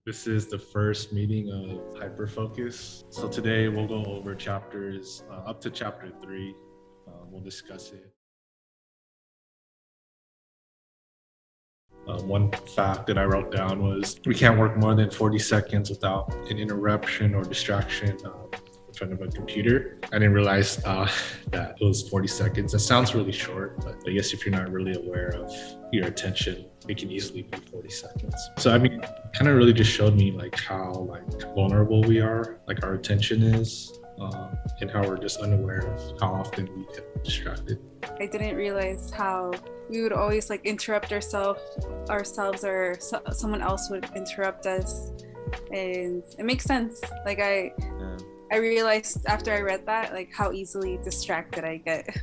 This is the first meeting of Hyperfocus. So today we'll go over chapters up to chapter 3. We'll discuss it. One fact that I wrote down was we can't work more than 40 seconds without an interruption or distraction in front of a computer. I didn't realize that it was 40 seconds. That sounds really short, but I guess if you're not really aware of your attention, it can easily be 40 seconds. So I mean, kind of really just showed me like how vulnerable we are, like our attention is, and how we're just unaware of how often we get distracted. I didn't realize how we would always interrupt ourselves or someone else would interrupt us, and it makes sense. I realized after I read that how easily distracted I get.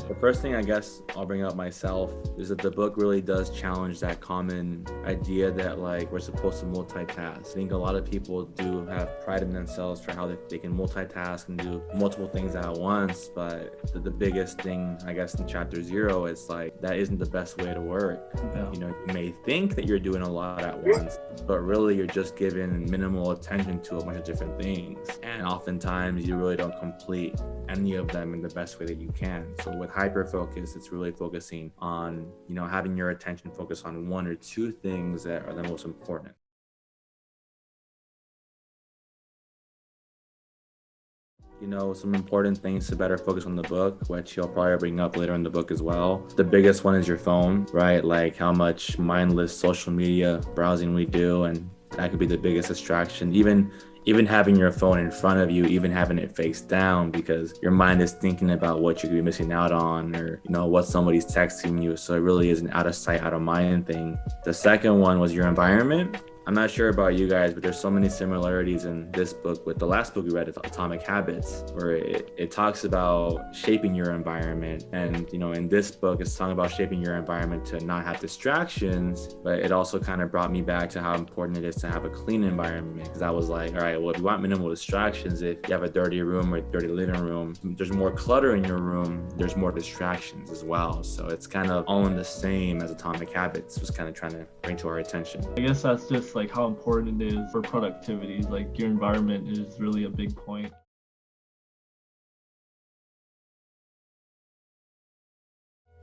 The first thing I guess I'll bring up myself is that the book really does challenge that common idea that we're supposed to multitask. I think a lot of people do have pride in themselves for how they can multitask and do multiple things at once, but the biggest thing I guess in chapter 0 is that isn't the best way to work. Yeah. You may think that you're doing a lot at once, but really you're just giving minimal attention to a bunch of different things, and oftentimes you really don't complete any of them in the best way that you can. So with Hyperfocus, it's really focusing on, having your attention focus on one or two things that are the most important. Some important things to better focus on the book, which you'll probably bring up later in the book as well. The biggest one is your phone, right? Like how much mindless social media browsing we do, and that could be the biggest distraction. Even having your phone in front of you, even having it face down, because your mind is thinking about what you could be missing out on, or what somebody's texting you. So it really is an out of sight, out of mind thing. The second one was your environment. I'm not sure about you guys, but there's so many similarities in this book with the last book we read, Atomic Habits, where it talks about shaping your environment. And, in this book, it's talking about shaping your environment to not have distractions, but it also kind of brought me back to how important it is to have a clean environment. Because I was like, all right, well, if you want minimal distractions, if you have a dirty room or a dirty living room, there's more clutter in your room, there's more distractions as well. So it's kind of all in the same as Atomic Habits was kind of trying to bring to our attention. I guess that's just how important it is for productivity. Your environment is really a big point.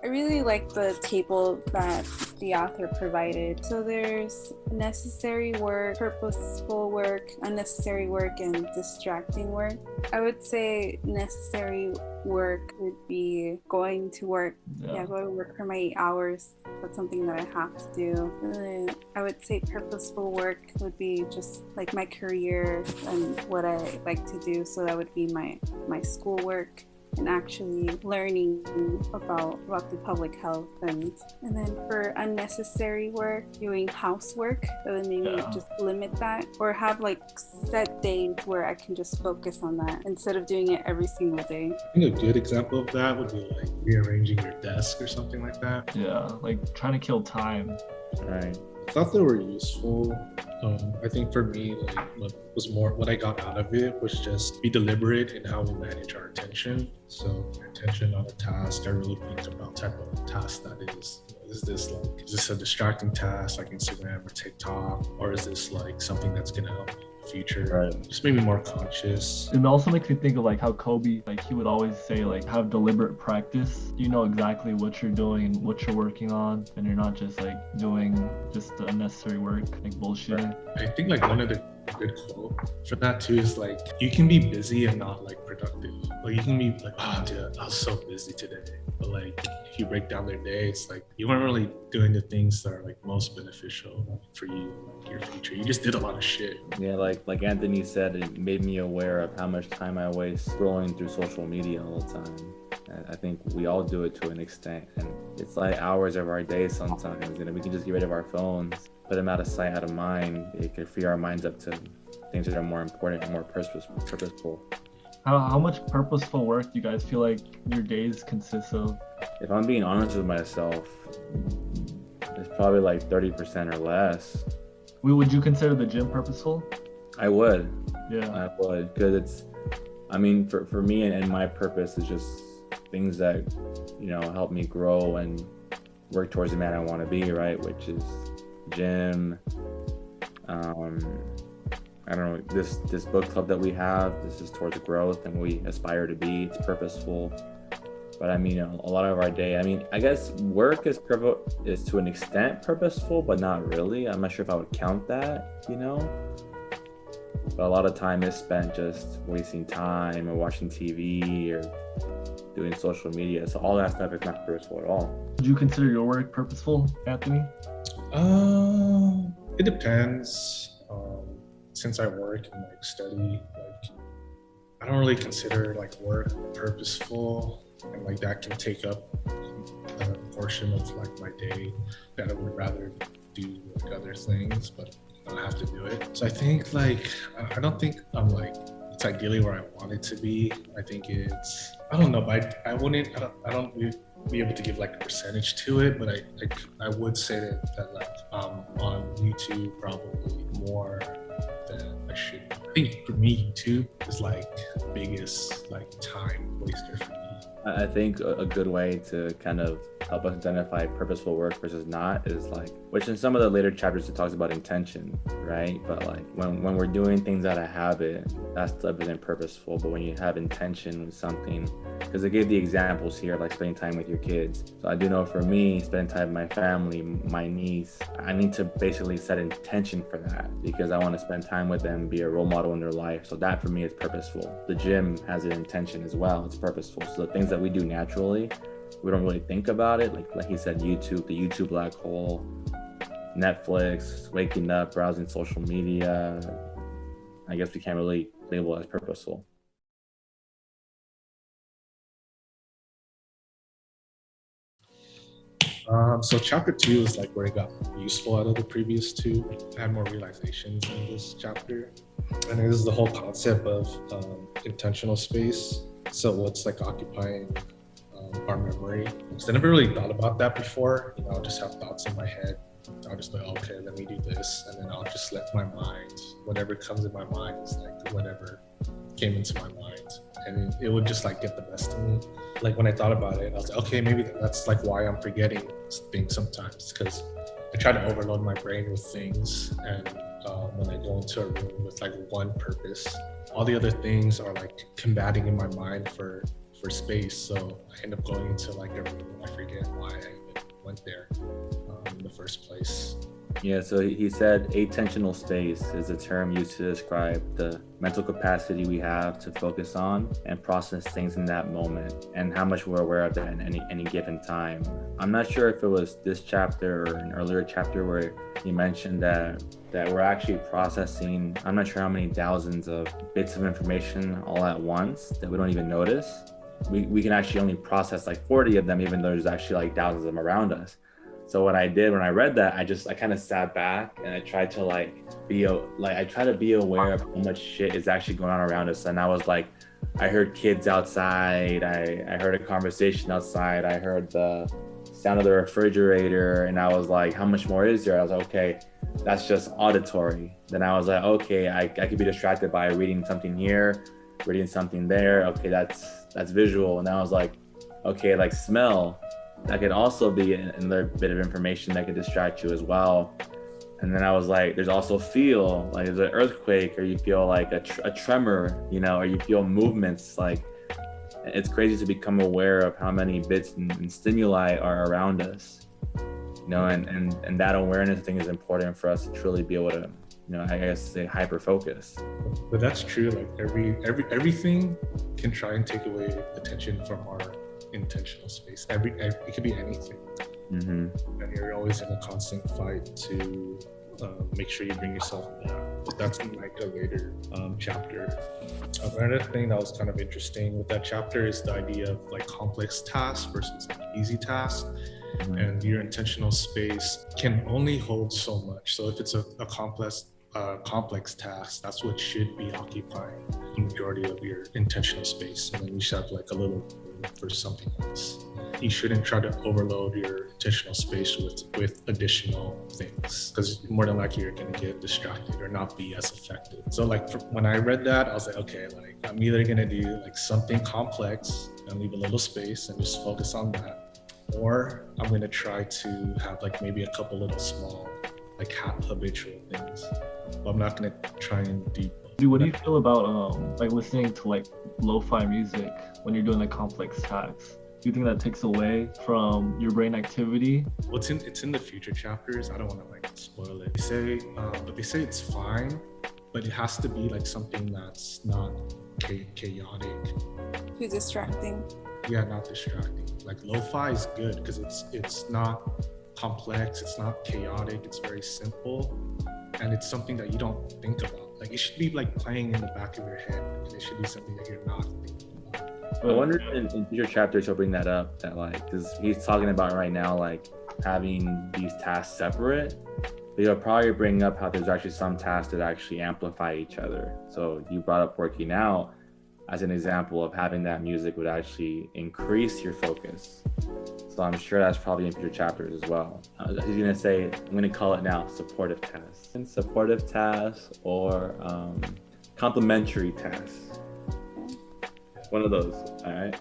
I really like the table that the author provided. So there's necessary work, purposeful work, unnecessary work, and distracting work. I would say necessary work would be going to work. Go to work for my 8 hours. That's something that I have to do. And then I would say purposeful work would be just my career and what I like to do. So that would be my schoolwork and actually learning about the public health, and then for unnecessary work, doing housework. So then maybe just limit that, or have set days where I can just focus on that instead of doing it every single day. I think a good example of that would be rearranging your desk or something like that. Yeah, trying to kill time. Right. I thought they were useful. I think for me, what I got out of it was just be deliberate in how we manage our attention. So attention on a task, I really think about type of task that is. Is this a distracting task like Instagram or TikTok, or is this something that's gonna help me in the future? Right. Just make me more conscious. It also makes me think of how Kobe, he would always say have deliberate practice. You know exactly what you're doing and what you're working on, and you're not just doing just the unnecessary work, bullshitting. I think one of the good quote for that too is you can be busy and not productive. You can be oh dude, I was so busy today, but if you break down their day, it's you weren't really doing the things that are most beneficial for you, your future. You just did a lot of shit. Yeah, like Anthony said, it made me aware of how much time I waste scrolling through social media all the time. I think we all do it to an extent, and it's hours of our day sometimes, and we can just get rid of our phones, put them out of sight, out of mind. It could free our minds up to things that are more important and more purposeful. How much purposeful work do you guys feel your days consist of? If I'm being honest with myself, it's probably 30% or less. Would you consider the gym purposeful? I would. Yeah. I would, because for me and my purpose is just things that, help me grow and work towards the man I want to be, right? Which is gym, I don't know, this book club that we have, this is towards growth and we aspire to be. It's purposeful. But I mean, a lot of our day, I mean, I guess work is to an extent purposeful, but not really. I'm not sure if I would count that, you know? But a lot of time is spent just wasting time or watching TV or doing social media. So all that stuff is not purposeful at all. Would you consider your work purposeful, Anthony? It depends. Since I work and like study, like I don't really consider like work purposeful, and like that can take up a portion of like my day that I would rather do like other things, but I don't have to do it. So I think like I don't think I'm like it's ideally where I want it to be. I think it's I don't know, but I don't be able to give like a percentage to it, but I would say that like on YouTube probably more than I should. I think for me YouTube is like the biggest like time waster for me. I think a good way to kind of help us identify purposeful work versus not is like, which in some of the later chapters it talks about intention, right? But like when we're doing things out of habit, that stuff isn't purposeful. But when you have intention with something, because they gave the examples here, like spending time with your kids. So I do know for me, spending time with my family, my niece, I need to basically set intention for that because I want to spend time with them, be a role model in their life. So that for me is purposeful. The gym has an intention as well. It's purposeful. So the things that we do naturally, we don't really think about it. Like he said, YouTube, the YouTube black hole, Netflix, waking up, browsing social media. I guess we can't really label it as purposeful. So chapter 2 is like where it got useful out of the previous 2. I had more realizations in this chapter. And it is the whole concept of intentional space. So what's like occupying our memory. So I never really thought about that before. You know, I'll just have thoughts in my head. I'll just be like, okay, let me do this. And then I'll just let my mind, whatever comes in my mind is like whatever came into my mind. And it would just like get the best of me. Like when I thought about it, I was like, okay, maybe that's like why I'm forgetting things sometimes, because I try to overload my brain with things. And when I go into a room with like one purpose, all the other things are like combating in my mind for space. So I end up going into like a room and I forget why I even went there in the first place. Yeah, so he said attentional space is a term used to describe the mental capacity we have to focus on and process things in that moment and how much we're aware of that in any given time. I'm not sure if it was this chapter or an earlier chapter where he mentioned that we're actually processing, I'm not sure how many thousands of bits of information all at once that we don't even notice. We can actually only process like 40 of them, even though there's actually like thousands of them around us. So what I did when I read that, I kind of sat back and I tried to be aware of how much shit is actually going on around us. And I was like, I heard kids outside, I heard a conversation outside, I heard the sound of the refrigerator, and I was like, how much more is there? I was like, okay, that's just auditory. Then I was like, okay, I could be distracted by reading something here, reading something there. Okay, that's visual. And I was like, okay, like smell. That could also be another bit of information that could distract you as well. And then I was like, there's also feel, like there's an earthquake, or you feel like a tremor, you know, or you feel movements. Like it's crazy to become aware of how many bits and stimuli are around us, you know, and that awareness thing is important for us to truly be able to, you know, I guess say hyper focus. But that's true. Like everything can try and take away attention from our intentional space. It could be anything. Mm-hmm. And you're always in a constant fight to make sure you bring yourself back. But that's in like a later chapter. Another thing that was kind of interesting with that chapter is the idea of like complex tasks versus like easy tasks. Mm-hmm. And your intentional space can only hold so much. So if it's a complex task, that's what should be occupying the majority of your intentional space. And then you should have like a little room for something else. You shouldn't try to overload your intentional space with additional things, because more than likely you're going to get distracted or not be as effective. So like when I read that, I was like, okay, like I'm either going to do like something complex and leave a little space and just focus on that, or I'm going to try to have like maybe a couple little small like habitual things. But I'm not gonna try and deep. Dude, what do you feel about like listening to like lo-fi music when you're doing like complex tasks? Do you think that takes away from your brain activity? Well, it's in the future chapters. I don't want to like spoil it. But they say it's fine, but it has to be like something that's not chaotic. Too distracting. Yeah, not distracting. Like lo-fi is good because it's not complex, it's not chaotic, it's very simple, and it's something that you don't think about. Like it should be like playing in the back of your head, and it should be something that you're not thinking about. I wonder if in future chapters he'll bring that up, that like, because he's talking about right now like having these tasks separate, but he'll probably bring up how there's actually some tasks that actually amplify each other. So you brought up working out as an example of having that music would actually increase your focus. So I'm sure that's probably in future chapters as well. He's gonna say, I'm gonna call it now supportive tasks. And supportive tasks or complementary tasks. One of those, all right?